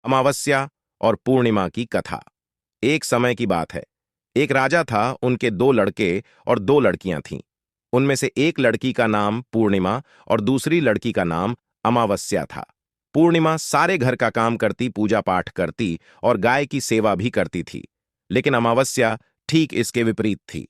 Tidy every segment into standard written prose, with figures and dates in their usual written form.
अमावस्या और पूर्णिमा की कथा। एक समय की बात है। एक राजा था, उनके 2 लड़के और 2 लड़कियां थीं। उनमें से एक लड़की का नाम पूर्णिमा और दूसरी लड़की का नाम अमावस्या था। पूर्णिमा सारे घर का काम करती, पूजा पाठ करती और गाय की सेवा भी करती थी। लेकिन अमावस्या ठीक इसके विपरीत थी।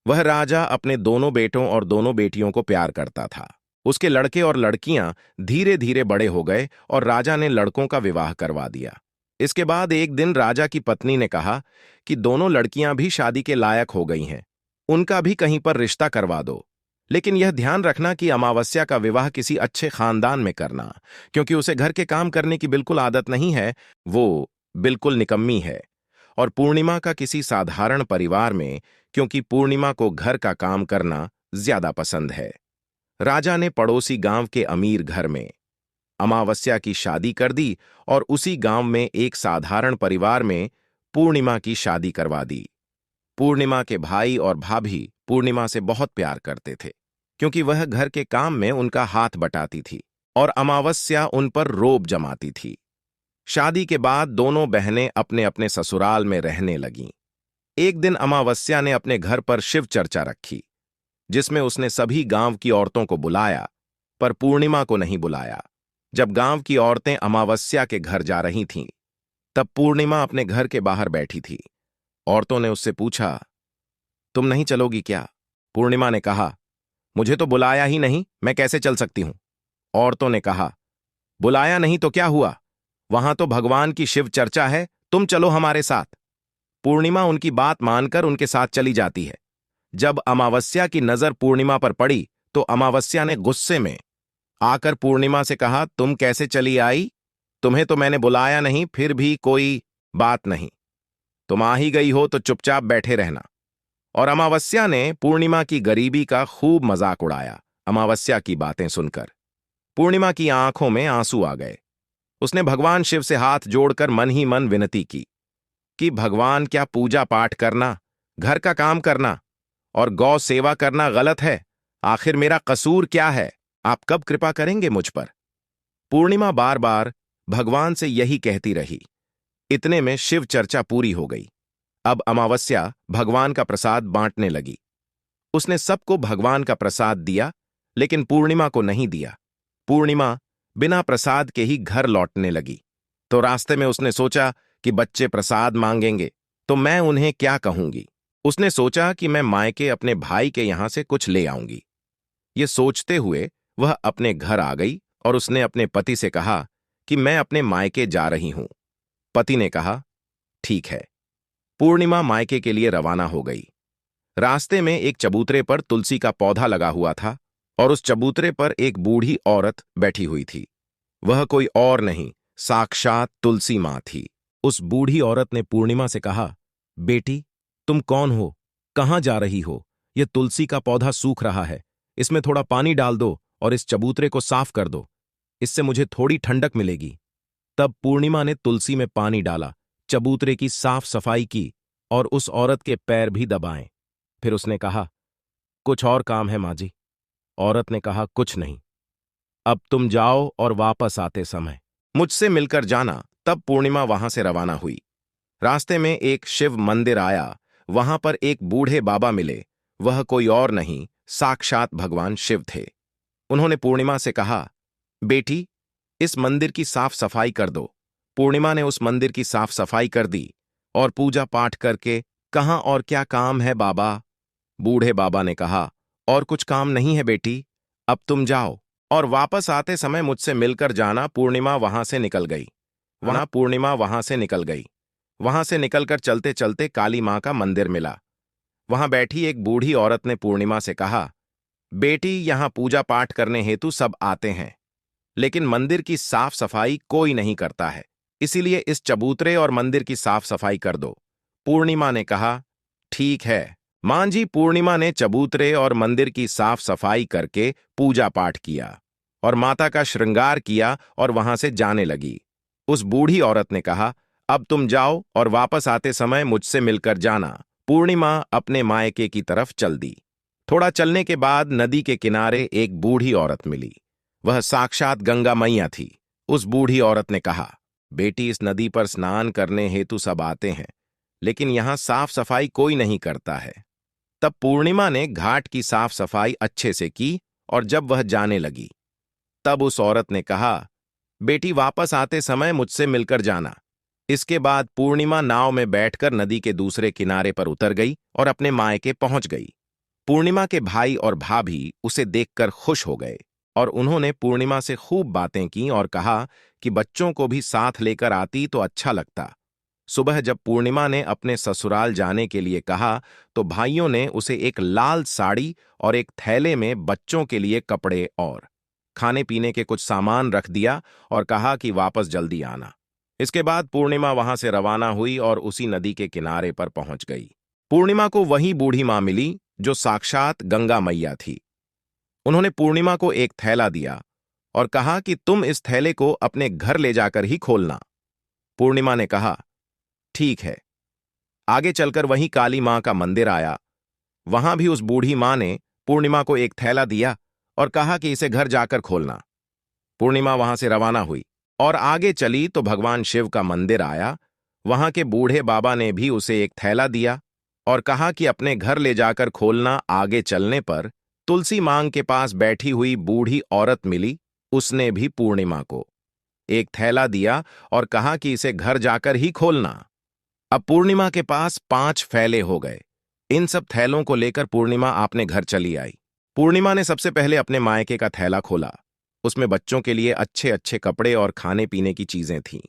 वह राजा अपने दोनों बेटों और दोनों बेटियों को प्यार करता था। उसके लड़के और लड़कियां धीरे धीरे बड़े हो गए और राजा ने लड़कों का विवाह करवा दिया। इसके बाद एक दिन राजा की पत्नी ने कहा कि दोनों लड़कियां भी शादी के लायक हो गई हैं, उनका भी कहीं पर रिश्ता करवा दो। लेकिन यह ध्यान रखना कि अमावस्या का विवाह किसी अच्छे खानदान में करना, क्योंकि उसे घर के काम करने की बिल्कुल आदत नहीं है, वो बिल्कुल निकम्मी है। और पूर्णिमा का किसी साधारण परिवार में, क्योंकि पूर्णिमा को घर का काम करना ज्यादा पसंद है। राजा ने पड़ोसी गांव के अमीर घर में अमावस्या की शादी कर दी और उसी गांव में एक साधारण परिवार में पूर्णिमा की शादी करवा दी। पूर्णिमा के भाई और भाभी पूर्णिमा से बहुत प्यार करते थे, क्योंकि वह घर के काम में उनका हाथ बटाती थी और अमावस्या उन पर रोब जमाती थी। शादी के बाद दोनों बहनें अपने अपने ससुराल में रहने लगीं। एक दिन अमावस्या ने अपने घर पर शिव चर्चा रखी, जिसमें उसने सभी गांव की औरतों को बुलाया, पर पूर्णिमा को नहीं बुलाया। जब गांव की औरतें अमावस्या के घर जा रही थीं, तब पूर्णिमा अपने घर के बाहर बैठी थी। औरतों ने उससे पूछा, तुम नहीं चलोगी क्या? पूर्णिमा ने कहा, मुझे तो बुलाया ही नहीं, मैं कैसे चल सकती हूं? औरतों ने कहा, बुलाया नहीं तो क्या हुआ? वहां तो भगवान की शिव चर्चा है, तुम चलो हमारे साथ। पूर्णिमा उनकी बात मानकर उनके साथ चली जाती है। जब अमावस्या की नजर पूर्णिमा पर पड़ी, तो अमावस्या ने गुस्से में आकर पूर्णिमा से कहा, तुम कैसे चली आई? तुम्हें तो मैंने बुलाया नहीं, फिर भी कोई बात नहीं। तुम आ ही गई हो तो चुपचाप बैठे रहना। और अमावस्या ने पूर्णिमा की गरीबी का खूब मजाक उड़ाया। अमावस्या की बातें सुनकर पूर्णिमा की आंखों में आंसू आ गए। उसने भगवान शिव से हाथ जोड़कर मन ही मन विनती की कि भगवान, क्या पूजा पाठ करना, घर का काम करना और गौ सेवा करना गलत है? आखिर मेरा कसूर क्या है? आप कब कृपा करेंगे मुझ पर? पूर्णिमा बार बार भगवान से यही कहती रही। इतने में शिव चर्चा पूरी हो गई। अब अमावस्या भगवान का प्रसाद बांटने लगी। उसने सबको भगवान का प्रसाद दिया, लेकिन पूर्णिमा को नहीं दिया। पूर्णिमा बिना प्रसाद के ही घर लौटने लगी। तो रास्ते में उसने सोचा कि बच्चे प्रसाद मांगेंगे तो मैं उन्हें क्या कहूंगी। उसने सोचा कि मैं मायके अपने भाई के यहां से कुछ ले आऊंगी। ये सोचते हुए वह अपने घर आ गई और उसने अपने पति से कहा कि मैं अपने मायके जा रही हूं। पति ने कहा, ठीक है। पूर्णिमा मायके के लिए रवाना हो गई। रास्ते में एक चबूतरे पर तुलसी का पौधा लगा हुआ था और उस चबूतरे पर एक बूढ़ी औरत बैठी हुई थी। वह कोई और नहीं, साक्षात तुलसी मां थी। उस बूढ़ी औरत ने पूर्णिमा से कहा, बेटी, तुम कौन हो? कहां जा रही हो? यह तुलसी का पौधा सूख रहा है, इसमें थोड़ा पानी डाल दो और इस चबूतरे को साफ कर दो, इससे मुझे थोड़ी ठंडक मिलेगी। तब पूर्णिमा ने तुलसी में पानी डाला, चबूतरे की साफ सफाई की और उस औरत के पैर भी दबाए। फिर उसने कहा, कुछ और काम है माँ जी? औरत ने कहा, कुछ नहीं, अब तुम जाओ और वापस आते समय मुझसे मिलकर जाना। तब पूर्णिमा वहां से रवाना हुई। रास्ते में एक शिव मंदिर आया। वहां पर एक बूढ़े बाबा मिले। वह कोई और नहीं, साक्षात भगवान शिव थे। उन्होंने पूर्णिमा से कहा, बेटी, इस मंदिर की साफ सफाई कर दो। पूर्णिमा ने उस मंदिर की साफ सफाई कर दी और पूजा पाठ करके, कहां और क्या काम है बाबा? बूढ़े बाबा ने कहा, और कुछ काम नहीं है बेटी, अब तुम जाओ और वापस आते समय मुझसे मिलकर जाना। पूर्णिमा वहां से निकल गई। वहां से निकलकर चलते चलते काली मां का मंदिर मिला। वहां बैठी एक बूढ़ी औरत ने पूर्णिमा से कहा, बेटी, यहां पूजा पाठ करने हेतु सब आते हैं, लेकिन मंदिर की साफ सफाई कोई नहीं करता है, इसीलिए इस चबूतरे और मंदिर की साफ सफाई कर दो। पूर्णिमा ने कहा, ठीक है मां जी। पूर्णिमा ने चबूतरे और मंदिर की साफ सफाई करके पूजा पाठ किया और माता का श्रृंगार किया और वहां से जाने लगी। उस बूढ़ी औरत ने कहा, अब तुम जाओ और वापस आते समय मुझसे मिलकर जाना। पूर्णिमा अपने मायके की तरफ चल दी। थोड़ा चलने के बाद नदी के किनारे एक बूढ़ी औरत मिली। वह साक्षात गंगा मैया थी। उस बूढ़ी औरत ने कहा, बेटी, इस नदी पर स्नान करने हेतु सब आते हैं, लेकिन यहां साफ सफाई कोई नहीं करता है। तब पूर्णिमा ने घाट की साफ सफाई अच्छे से की और जब वह जाने लगी, तब उस औरत ने कहा, बेटी, वापस आते समय मुझसे मिलकर जाना। इसके बाद पूर्णिमा नाव में बैठकर नदी के दूसरे किनारे पर उतर गई और अपने मायके पहुंच गई। पूर्णिमा के भाई और भाभी उसे देखकर खुश हो गए और उन्होंने पूर्णिमा से खूब बातें की और कहा कि बच्चों को भी साथ लेकर आती तो अच्छा लगता। सुबह जब पूर्णिमा ने अपने ससुराल जाने के लिए कहा, तो भाइयों ने उसे एक लाल साड़ी और एक थैले में बच्चों के लिए कपड़े और खाने पीने के कुछ सामान रख दिया और कहा कि वापस जल्दी आना। इसके बाद पूर्णिमा वहां से रवाना हुई और उसी नदी के किनारे पर पहुंच गई। पूर्णिमा को वही बूढ़ी मां मिली जो साक्षात गंगा मैया थी। उन्होंने पूर्णिमा को एक थैला दिया और कहा कि तुम इस थैले को अपने घर ले जाकर ही खोलना। पूर्णिमा ने कहा, ठीक है। आगे चलकर वहीं काली मां का मंदिर आया। वहां भी उस बूढ़ी मां ने पूर्णिमा को एक थैला दिया और कहा कि इसे घर जाकर खोलना। पूर्णिमा वहां से रवाना हुई और आगे चली तो भगवान शिव का मंदिर आया। वहां के बूढ़े बाबा ने भी उसे एक थैला दिया और कहा कि अपने घर ले जाकर खोलना। आगे चलने पर तुलसी मांग के पास बैठी हुई बूढ़ी औरत मिली। उसने भी पूर्णिमा को एक थैला दिया और कहा कि इसे घर जाकर ही खोलना। अब पूर्णिमा के पास 5 थैले हो गए। इन सब थैलों को लेकर पूर्णिमा अपने घर चली आई। पूर्णिमा ने सबसे पहले अपने मायके का थैला खोला। उसमें बच्चों के लिए अच्छे अच्छे कपड़े और खाने पीने की चीजें थीं।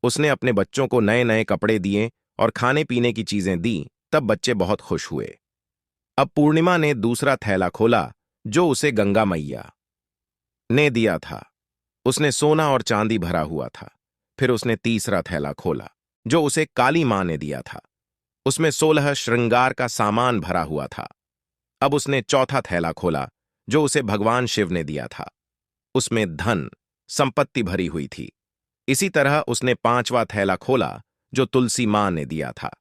उसने अपने बच्चों को नए नए कपड़े दिए और खाने पीने की चीजें दी। तब बच्चे बहुत खुश हुए। अब पूर्णिमा ने दूसरा थैला खोला जो उसे गंगा मैया ने दिया था। उसने सोना और चांदी भरा हुआ था। फिर उसने तीसरा थैला खोला जो उसे काली मां ने दिया था। उसमें 16 श्रृंगार का सामान भरा हुआ था। अब उसने चौथा थैला खोला जो उसे भगवान शिव ने दिया था। उसमें धन संपत्ति भरी हुई थी। इसी तरह उसने 5वां थैला खोला जो तुलसी मां ने दिया था।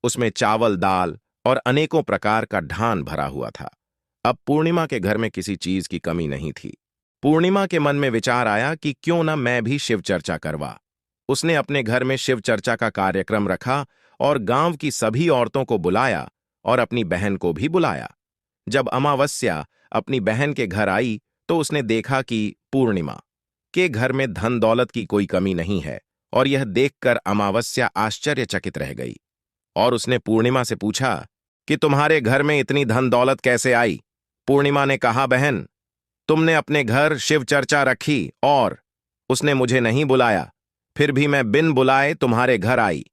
उसमें चावल, दाल और अनेकों प्रकार का ढान भरा हुआ था। अब पूर्णिमा के घर में किसी चीज की कमी नहीं थी। पूर्णिमा के मन में विचार आया कि क्यों न मैं भी शिव चर्चा करवा। उसने अपने घर में शिव चर्चा का कार्यक्रम रखा और गांव की सभी औरतों को बुलाया और अपनी बहन को भी बुलाया। जब अमावस्या अपनी बहन के घर आई तो उसने देखा कि पूर्णिमा के घर में धन दौलत की कोई कमी नहीं है और यह देखकर अमावस्या आश्चर्यचकित रह गई और उसने पूर्णिमा से पूछा कि तुम्हारे घर में इतनी धन दौलत कैसे आई। पूर्णिमा ने कहा, बहन, तुमने अपने घर शिव चर्चा रखी और उसने मुझे नहीं बुलाया, फिर भी मैं बिन बुलाए तुम्हारे घर आई,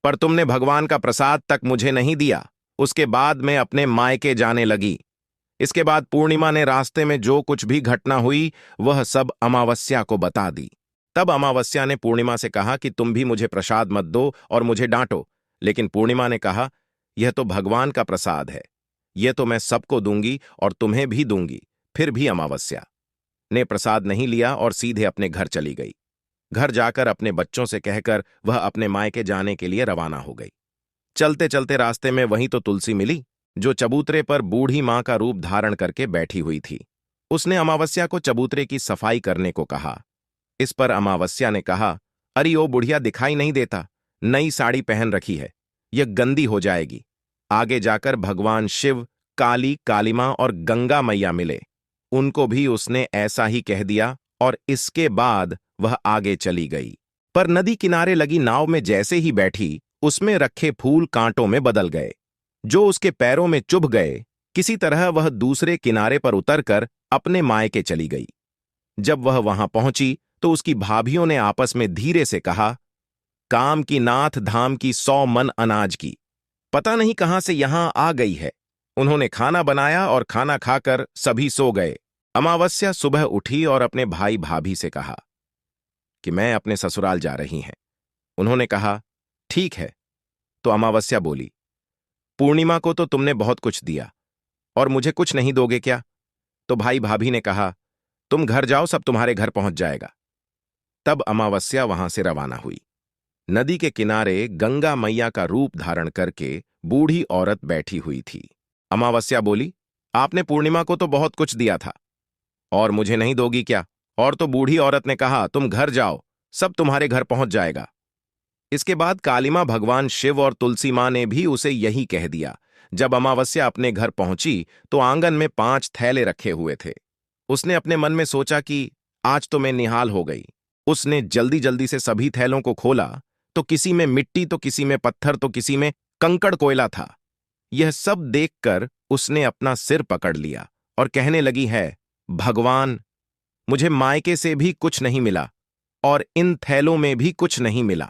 पर तुमने भगवान का प्रसाद तक मुझे नहीं दिया। उसके बाद मैं अपने मायके जाने लगी। इसके बाद पूर्णिमा ने रास्ते में जो कुछ भी घटना हुई वह सब अमावस्या को बता दी। तब अमावस्या ने पूर्णिमा से कहा कि तुम भी मुझे प्रसाद मत दो और मुझे डांटो। लेकिन पूर्णिमा ने कहा, यह तो भगवान का प्रसाद है, यह तो मैं सबको दूंगी और तुम्हें भी दूंगी। फिर भी अमावस्या ने प्रसाद नहीं लिया और सीधे अपने घर चली गई। घर जाकर अपने बच्चों से कहकर वह अपने मायके जाने के लिए रवाना हो गई। चलते चलते रास्ते में वहीं तो तुलसी मिली जो चबूतरे पर बूढ़ी मां का रूप धारण करके बैठी हुई थी। उसने अमावस्या को चबूतरे की सफाई करने को कहा। इस पर अमावस्या ने कहा, अरे ओ बुढ़िया, दिखाई नहीं देता, नई साड़ी पहन रखी है, यह गंदी हो जाएगी। आगे जाकर भगवान शिव, काली मां और गंगा मैया मिले। उनको भी उसने ऐसा ही कह दिया और इसके बाद वह आगे चली गई। पर नदी किनारे लगी नाव में जैसे ही बैठी, उसमें रखे फूल कांटों में बदल गए जो उसके पैरों में चुभ गए। किसी तरह वह दूसरे किनारे पर उतरकर अपने मायके चली गई। जब वह वहां पहुंची तो उसकी भाभियों ने आपस में धीरे से कहा, काम की नाथ धाम की 100 मन अनाज की, पता नहीं कहां से यहां आ गई है। उन्होंने खाना बनाया और खाना खाकर सभी सो गए। अमावस्या सुबह उठी और अपने भाई भाभी से कहा कि मैं अपने ससुराल जा रही हैं। उन्होंने कहा, ठीक है। तो अमावस्या बोली, पूर्णिमा को तो तुमने बहुत कुछ दिया और मुझे कुछ नहीं दोगे क्या? तो भाई भाभी ने कहा, तुम घर जाओ, सब तुम्हारे घर पहुंच जाएगा। तब अमावस्या वहां से रवाना हुई। नदी के किनारे गंगा मैया का रूप धारण करके बूढ़ी औरत बैठी हुई थी। अमावस्या बोली, आपने पूर्णिमा को तो बहुत कुछ दिया था और मुझे नहीं दोगी क्या? और तो बूढ़ी औरत ने कहा, तुम घर जाओ, सब तुम्हारे घर पहुंच जाएगा। इसके बाद काली मां, भगवान शिव और तुलसी मां ने भी उसे यही कह दिया। जब अमावस्या अपने घर पहुंची तो आंगन में 5 थैले रखे हुए थे। उसने अपने मन में सोचा कि आज तो मैं निहाल हो गई। उसने जल्दी जल्दी से सभी थैलों को खोला तो किसी में मिट्टी, तो किसी में पत्थर, तो किसी में कंकड़ कोयला था। यह सब देखकर उसने अपना सिर पकड़ लिया और कहने लगी है, भगवान, मुझे मायके से भी कुछ नहीं मिला और इन थैलों में भी कुछ नहीं मिला।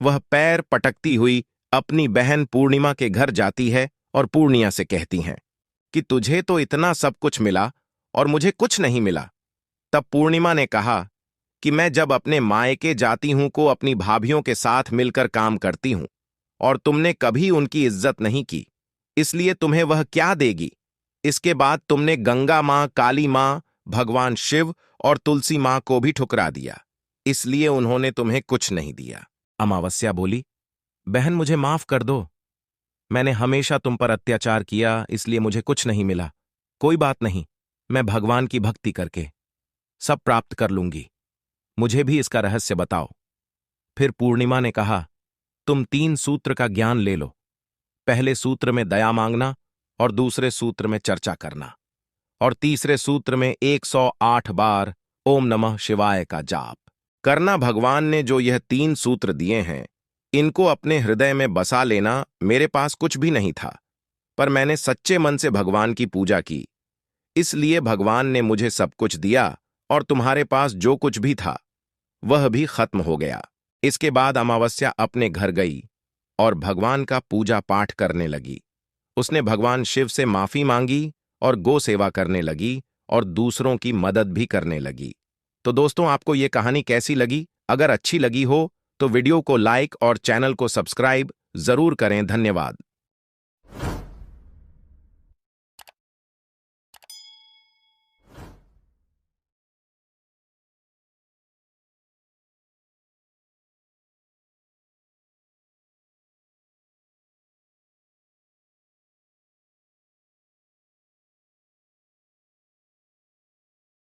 वह पैर पटकती हुई अपनी बहन पूर्णिमा के घर जाती है और पूर्णिया से कहती हैं कि तुझे तो इतना सब कुछ मिला और मुझे कुछ नहीं मिला। तब पूर्णिमा ने कहा कि मैं जब अपने मायके जाती हूं को अपनी भाभियों के साथ मिलकर काम करती हूं और तुमने कभी उनकी इज्जत नहीं की, इसलिए तुम्हें वह क्या देगी। इसके बाद तुमने गंगा मां, काली मां, भगवान शिव और तुलसी मां को भी ठुकरा दिया, इसलिए उन्होंने तुम्हें कुछ नहीं दिया। अमावस्या बोली, बहन मुझे माफ कर दो, मैंने हमेशा तुम पर अत्याचार किया, इसलिए मुझे कुछ नहीं मिला। कोई बात नहीं, मैं भगवान की भक्ति करके सब प्राप्त कर लूंगी। मुझे भी इसका रहस्य बताओ। फिर पूर्णिमा ने कहा, तुम 3 सूत्र का ज्ञान ले लो। पहले सूत्र में दया मांगना और दूसरे सूत्र में चर्चा करना और तीसरे सूत्र में 108 बार ओम नमः शिवाय का जाप करना। भगवान ने जो यह 3 सूत्र दिए हैं, इनको अपने हृदय में बसा लेना। मेरे पास कुछ भी नहीं था, पर मैंने सच्चे मन से भगवान की पूजा की, इसलिए भगवान ने मुझे सब कुछ दिया और तुम्हारे पास जो कुछ भी था वह भी खत्म हो गया। इसके बाद अमावस्या अपने घर गई और भगवान का पूजा पाठ करने लगी। उसने भगवान शिव से माफी मांगी और गो सेवा करने लगी और दूसरों की मदद भी करने लगी। तो दोस्तों, आपको ये कहानी कैसी लगी? अगर अच्छी लगी हो तो वीडियो को लाइक और चैनल को सब्सक्राइब जरूर करें। धन्यवाद।